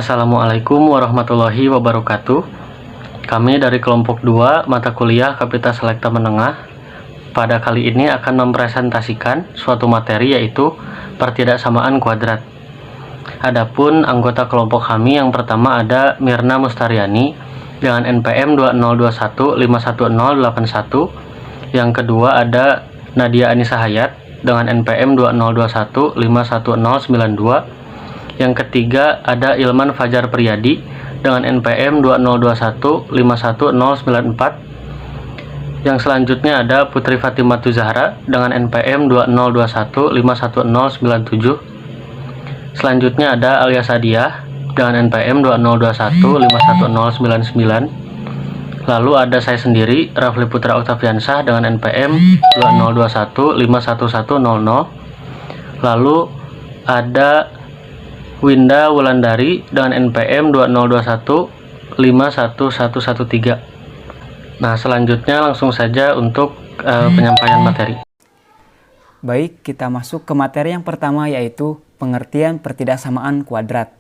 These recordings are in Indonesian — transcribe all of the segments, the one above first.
Assalamualaikum warahmatullahi wabarakatuh. Kami dari kelompok 2 mata kuliah Kapita Selekta Menengah pada kali ini akan mempresentasikan suatu materi yaitu pertidaksamaan kuadrat. Adapun anggota kelompok kami yang pertama ada Mirna Mustaryani dengan NPM 2021510811. Yang kedua ada Nadia Anissa Hayat dengan NPM 2021511092. Yang ketiga ada Ilman Fajar Priyadi dengan NPM 2021511094. Yang selanjutnya ada Putri Fatimah Zahra dengan NPM 2021511097. Selanjutnya ada Alia Sadiah dengan NPM 2021511099. Lalu ada saya sendiri, Rafli Putra Oktaviansah dengan NPM 2021511100. Lalu ada Winda Wulandari dengan NPM 2021511113. Nah, selanjutnya langsung saja untuk penyampaian materi. Baik, kita masuk ke materi yang pertama yaitu pengertian pertidaksamaan kuadrat.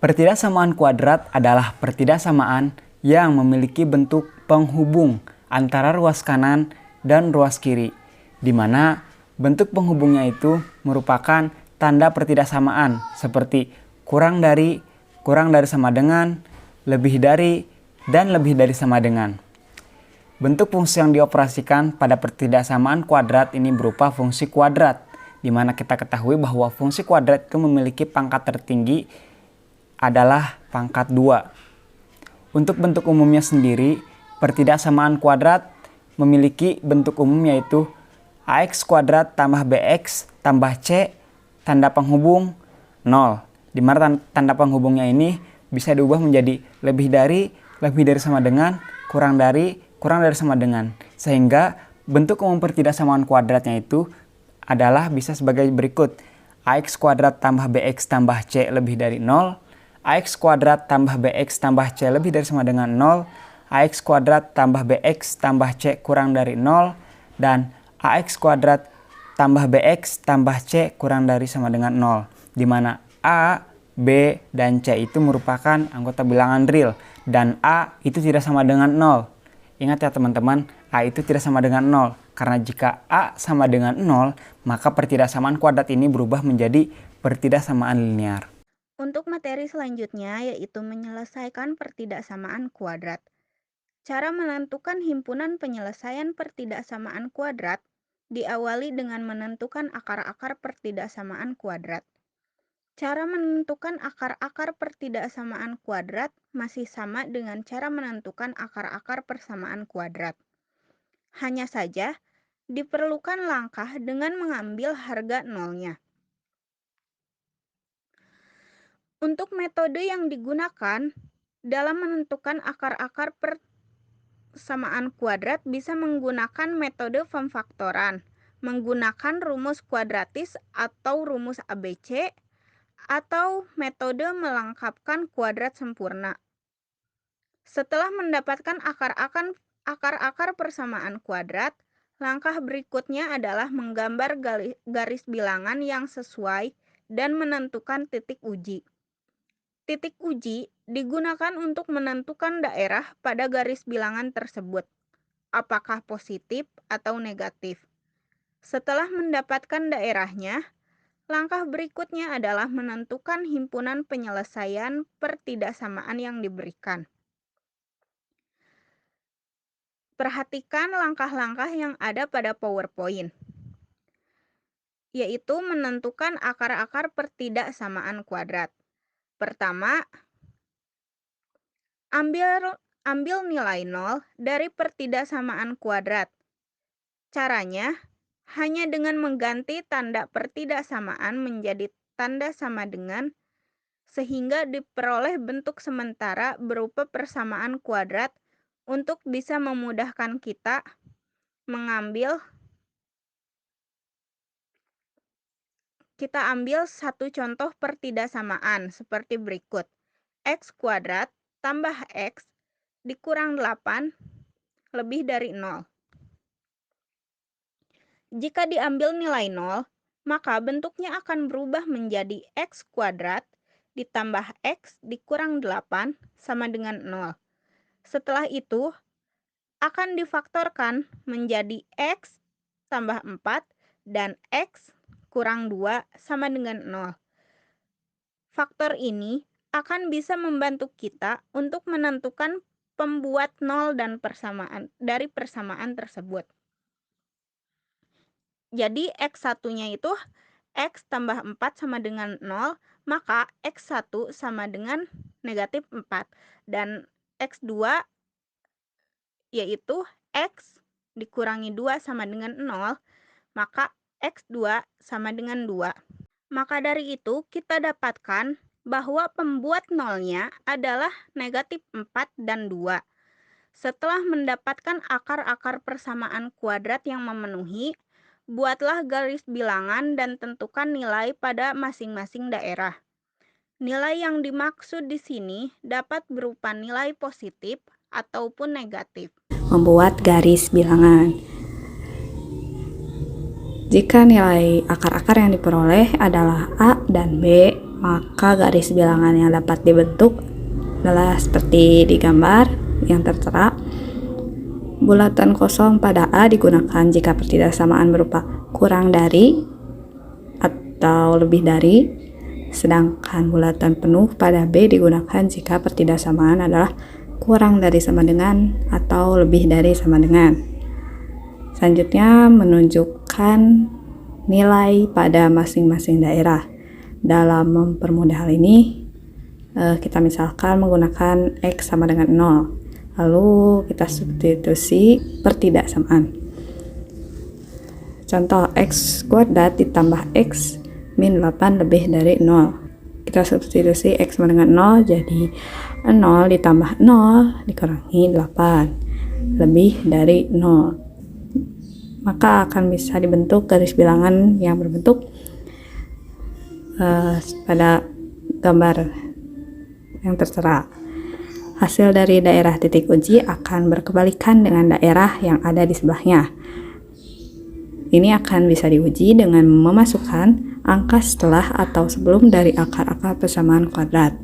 Pertidaksamaan kuadrat adalah pertidaksamaan yang memiliki bentuk penghubung antara ruas kanan dan ruas kiri, di mana bentuk penghubungnya itu merupakan tanda pertidaksamaan seperti kurang dari sama dengan, lebih dari, dan lebih dari sama dengan. Bentuk fungsi yang dioperasikan pada pertidaksamaan kuadrat ini berupa fungsi kuadrat, di mana kita ketahui bahwa fungsi kuadrat itu memiliki pangkat tertinggi adalah pangkat 2. Untuk bentuk umumnya sendiri, pertidaksamaan kuadrat memiliki bentuk umum yaitu AX kuadrat tambah BX tambah C tanda penghubung 0, di mana tanda penghubungnya ini bisa diubah menjadi lebih dari sama dengan, kurang dari sama dengan, sehingga bentuk umum pertidaksamaan kuadratnya itu adalah bisa sebagai berikut: AX kuadrat tambah BX tambah C lebih dari 0, AX kuadrat tambah BX tambah C lebih dari sama dengan 0, AX kuadrat tambah BX tambah C kurang dari 0, dan AX kuadrat tambah BX tambah C kurang dari sama dengan 0, di mana A, B, dan C itu merupakan anggota bilangan real, dan A itu tidak sama dengan 0. Ingat ya teman-teman, A itu tidak sama dengan 0, karena jika A sama dengan 0, maka pertidaksamaan kuadrat ini berubah menjadi pertidaksamaan linear. Untuk materi selanjutnya yaitu menyelesaikan pertidaksamaan kuadrat. Cara menentukan himpunan penyelesaian pertidaksamaan kuadrat diawali dengan menentukan akar-akar pertidaksamaan kuadrat. Cara menentukan akar-akar pertidaksamaan kuadrat masih sama dengan cara menentukan akar-akar persamaan kuadrat. Hanya saja, diperlukan langkah dengan mengambil harga nolnya. Untuk metode yang digunakan dalam menentukan akar-akar persamaan kuadrat bisa menggunakan metode pemfaktoran, menggunakan rumus kuadratis atau rumus ABC, atau metode melengkapkan kuadrat sempurna. Setelah mendapatkan akar-akar persamaan kuadrat, langkah berikutnya adalah menggambar garis bilangan yang sesuai dan menentukan titik uji. Titik uji digunakan untuk menentukan daerah pada garis bilangan tersebut, apakah positif atau negatif. Setelah mendapatkan daerahnya, langkah berikutnya adalah menentukan himpunan penyelesaian pertidaksamaan yang diberikan. Perhatikan langkah-langkah yang ada pada PowerPoint, yaitu menentukan akar-akar pertidaksamaan kuadrat. Pertama, ambil nilai 0 dari pertidaksamaan kuadrat. Caranya, hanya dengan mengganti tanda pertidaksamaan menjadi tanda sama dengan, sehingga diperoleh bentuk sementara berupa persamaan kuadrat untuk bisa memudahkan kita ambil satu contoh pertidaksamaan seperti berikut. X kuadrat tambah X dikurang 8 lebih dari 0. Jika diambil nilai 0, maka bentuknya akan berubah menjadi X kuadrat ditambah X dikurang 8 sama dengan 0. Setelah itu akan difaktorkan menjadi X tambah 4 dan X kurang 2 sama dengan 0. Faktor ini akan bisa membantu kita untuk menentukan pembuat 0 dan dari persamaan tersebut. Jadi X1-nya itu X tambah 4 sama dengan 0, maka X1 sama dengan negatif 4. Dan X2 yaitu X dikurangi 2 sama dengan 0, maka X2 sama dengan 2. Maka dari itu kita dapatkan bahwa pembuat nolnya adalah negatif 4 dan 2. Setelah mendapatkan akar-akar persamaan kuadrat yang memenuhi, buatlah garis bilangan dan tentukan nilai pada masing-masing daerah. Nilai yang dimaksud di sini dapat berupa nilai positif ataupun negatif. Membuat garis bilangan. Jika nilai akar-akar yang diperoleh adalah A dan B, maka garis bilangan yang dapat dibentuk adalah seperti di gambar yang tertera. Bulatan kosong pada A digunakan jika pertidaksamaan berupa kurang dari atau lebih dari, sedangkan bulatan penuh pada B digunakan jika pertidaksamaan adalah kurang dari sama dengan atau lebih dari sama dengan. Selanjutnya menunjukkan nilai pada masing-masing daerah. Dalam mempermudah hal ini, kita misalkan menggunakan X sama dengan 0. Lalu kita substitusi pertidaksamaan. Contoh X kuadrat ditambah X min 8 lebih dari 0. Kita substitusi X sama dengan 0 jadi 0 ditambah 0 dikurangi 8 lebih dari 0. Maka akan bisa dibentuk garis bilangan yang berbentuk pada gambar yang tertera. Hasil dari daerah titik uji akan berkebalikan dengan daerah yang ada di sebelahnya. Ini akan bisa diuji dengan memasukkan angka setelah atau sebelum dari akar-akar persamaan kuadrat.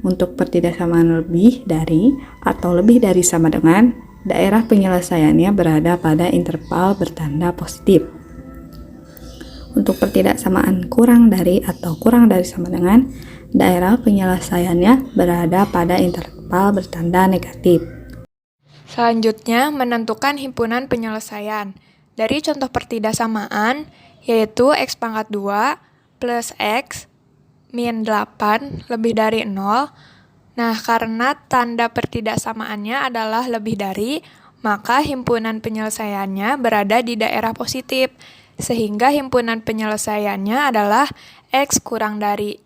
Untuk pertidaksamaan lebih dari atau lebih dari sama dengan, daerah penyelesaiannya berada pada interval bertanda positif. Untuk pertidaksamaan kurang dari atau kurang dari sama dengan, daerah penyelesaiannya berada pada interval bertanda negatif. Selanjutnya, menentukan himpunan penyelesaian. Dari contoh pertidaksamaan, yaitu X pangkat 2 plus X min 8 lebih dari 0. Nah, karena tanda pertidaksamaannya adalah lebih dari, maka himpunan penyelesaiannya berada di daerah positif, sehingga himpunan penyelesaiannya adalah X kurang dari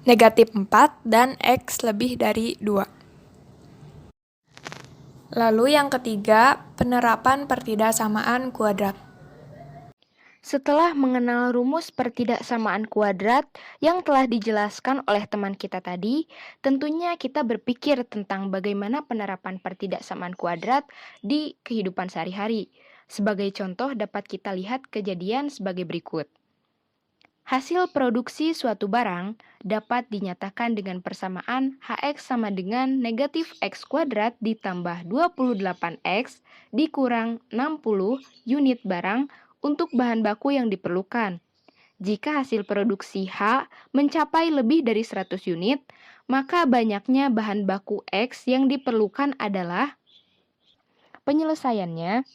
negatif 4 dan X lebih dari 2. Lalu yang ketiga, penerapan pertidaksamaan kuadrat. Setelah mengenal rumus pertidaksamaan kuadrat yang telah dijelaskan oleh teman kita tadi, tentunya kita berpikir tentang bagaimana penerapan pertidaksamaan kuadrat di kehidupan sehari-hari. Sebagai contoh dapat kita lihat kejadian sebagai berikut. Hasil produksi suatu barang dapat dinyatakan dengan persamaan Hx sama dengan negatif X kuadrat ditambah 28X dikurang 60 unit barang untuk bahan baku yang diperlukan. Jika hasil produksi H mencapai lebih dari 100 unit, maka banyaknya bahan baku X yang diperlukan adalah penyelesaiannya.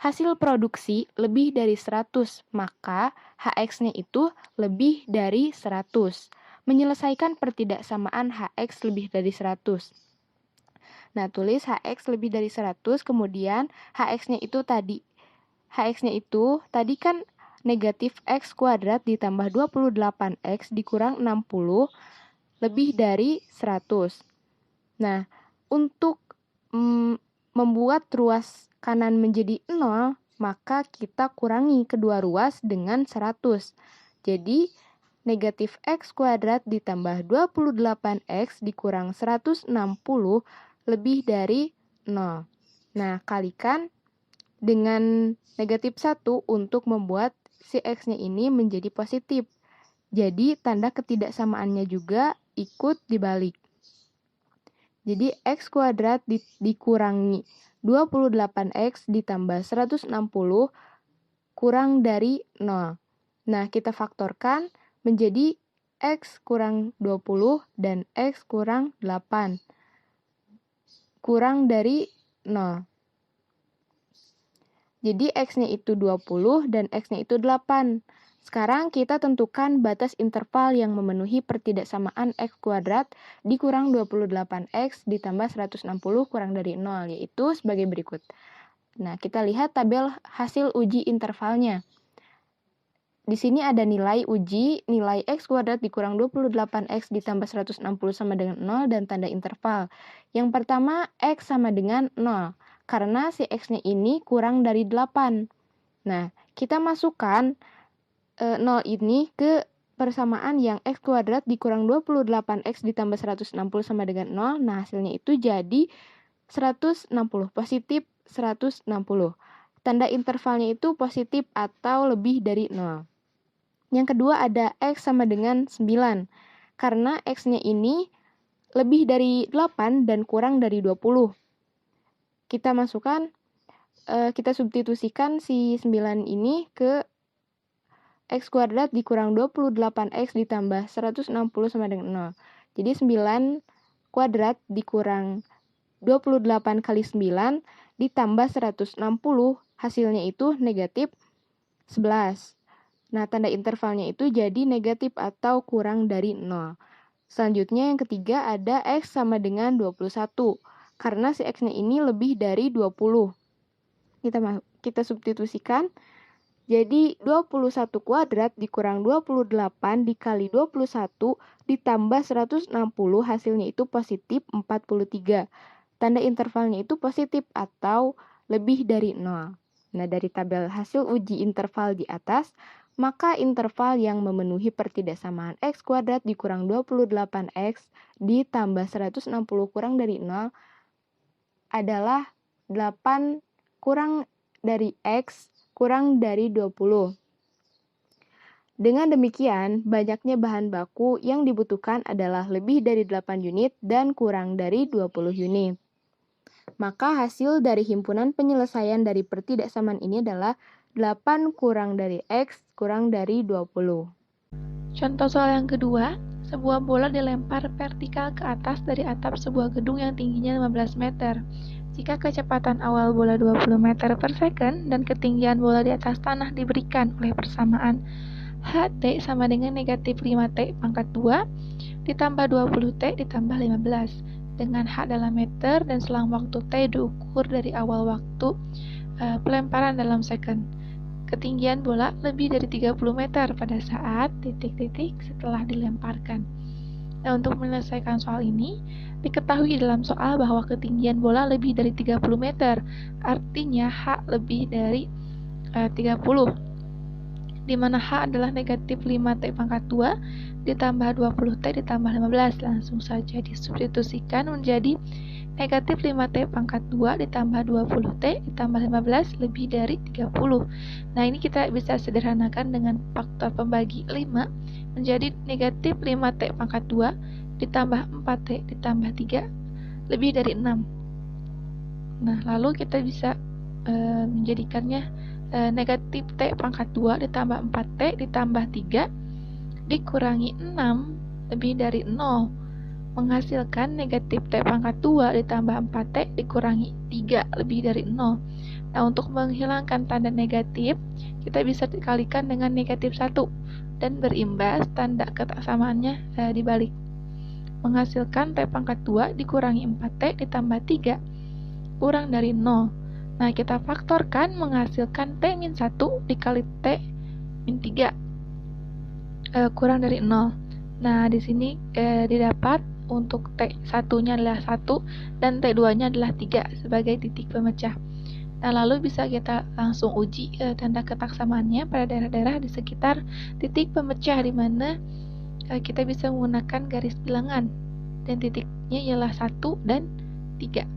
Hasil produksi lebih dari 100, maka Hx-nya itu lebih dari 100. Menyelesaikan pertidaksamaan Hx lebih dari 100. Nah, tulis Hx lebih dari 100, kemudian Hx-nya itu tadi kan negatif X kuadrat ditambah 28X dikurang 60 lebih dari 100. Nah, untuk membuat ruas kanan menjadi 0, maka kita kurangi kedua ruas dengan 100. Jadi, negatif X kuadrat ditambah 28X dikurang 160 lebih dari 0. Nah, kalikan dengan negatif 1 untuk membuat si X-nya ini menjadi positif. Jadi tanda ketidaksamaannya juga ikut dibalik. Jadi X kuadrat dikurangi 28X ditambah 160 kurang dari 0. Nah, kita faktorkan menjadi X kurang 20 dan X kurang 8. Kurang dari 0. Jadi X-nya itu 20 dan X-nya itu 8. Sekarang kita tentukan batas interval yang memenuhi pertidaksamaan X kuadrat dikurang 28X ditambah 160 kurang dari 0, yaitu sebagai berikut. Nah, kita lihat tabel hasil uji intervalnya. Di sini ada nilai uji, nilai X kuadrat dikurang 28X ditambah 160 sama dengan 0 dan tanda interval. Yang pertama, X sama dengan 0, karena si X-nya ini kurang dari 8. Nah, kita masukkan 0 ini ke persamaan yang X kuadrat dikurang 28X ditambah 160 sama dengan 0. Nah, hasilnya itu jadi 160, positif 160. Tanda intervalnya itu positif atau lebih dari 0. Yang kedua ada X sama dengan 9. Karena X-nya ini lebih dari 8 dan kurang dari 20. Kita masukkan, kita substitusikan si 9 ini ke X kuadrat dikurang 28X ditambah 160 sama dengan 0. Jadi 9 kuadrat dikurang 28 kali 9 ditambah 160, hasilnya itu negatif 11. Nah, tanda intervalnya itu jadi negatif atau kurang dari 0. Selanjutnya yang ketiga ada X sama dengan 21. Karena si X-nya ini lebih dari 20. Kita substitusikan. Jadi 21 kuadrat dikurang 28 dikali 21 ditambah 160, hasilnya itu positif 43. Tanda intervalnya itu positif atau lebih dari 0. Nah, dari tabel hasil uji interval di atas, maka interval yang memenuhi pertidaksamaan X kuadrat dikurang 28X ditambah 160 kurang dari 0 adalah 8 kurang dari X kurang dari 20. Dengan demikian, banyaknya bahan baku yang dibutuhkan adalah lebih dari 8 unit dan kurang dari 20 unit. Maka hasil dari himpunan penyelesaian dari pertidaksamaan ini adalah 8 kurang dari X kurang dari 20. Contoh soal yang kedua, sebuah bola dilempar vertikal ke atas dari atap sebuah gedung yang tingginya 15 meter. Jika kecepatan awal bola 20 meter per second dan ketinggian bola di atas tanah diberikan oleh persamaan HT sama dengan negatif 5T pangkat 2 ditambah 20T ditambah 15 dengan H dalam meter dan selang waktu T diukur dari awal waktu pelemparan dalam second. Ketinggian bola lebih dari 30 meter pada saat titik-titik setelah dilemparkan. Nah, untuk menyelesaikan soal ini, diketahui dalam soal bahwa ketinggian bola lebih dari 30 meter, artinya H lebih dari 30, di mana H adalah negatif 5T pangkat 2 ditambah 20T ditambah 15. Langsung saja disubstitusikan menjadi negatif 5T pangkat 2 ditambah 20T ditambah 15 lebih dari 30. Nah, ini kita bisa sederhanakan dengan faktor pembagi 5 menjadi negatif 5T pangkat 2 ditambah 4T ditambah 3 lebih dari 6. Nah, lalu kita bisa menjadikannya negatif T pangkat 2 ditambah 4T ditambah 3 dikurangi 6 lebih dari 0 menghasilkan negatif T pangkat 2 ditambah 4T dikurangi 3 lebih dari 0. Nah, untuk menghilangkan tanda negatif, kita bisa dikalikan dengan negatif 1 dan berimbas tanda ketaksamaannya dibalik. Menghasilkan T pangkat 2 dikurangi 4T ditambah 3 kurang dari 0. Nah, kita faktorkan menghasilkan T-1 dikali T-3 kurang dari 0. Nah, di sini didapat untuk T1-nya adalah 1 dan T2-nya adalah 3 sebagai titik pemecah. Nah, lalu bisa kita langsung uji tanda ketaksamaannya pada daerah-daerah di sekitar titik pemecah di mana kita bisa menggunakan garis bilangan dan titiknya ialah 1 dan 3.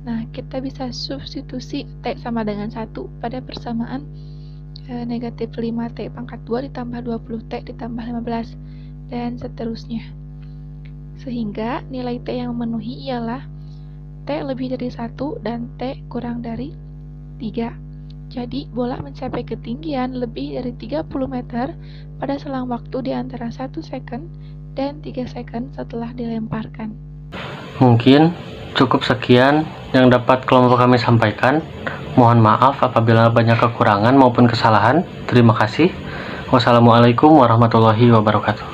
Nah, kita bisa substitusi T sama dengan 1 pada persamaan negatif 5T pangkat 2 ditambah 20T ditambah 15, dan seterusnya. Sehingga nilai T yang memenuhi ialah T lebih dari 1 dan T kurang dari 3. Jadi, bola mencapai ketinggian lebih dari 30 meter pada selang waktu di antara 1 second dan 3 second setelah dilemparkan. Mungkin cukup sekian yang dapat kelompok kami sampaikan. Mohon maaf apabila banyak kekurangan maupun kesalahan. Terima kasih. Wassalamualaikum warahmatullahi wabarakatuh.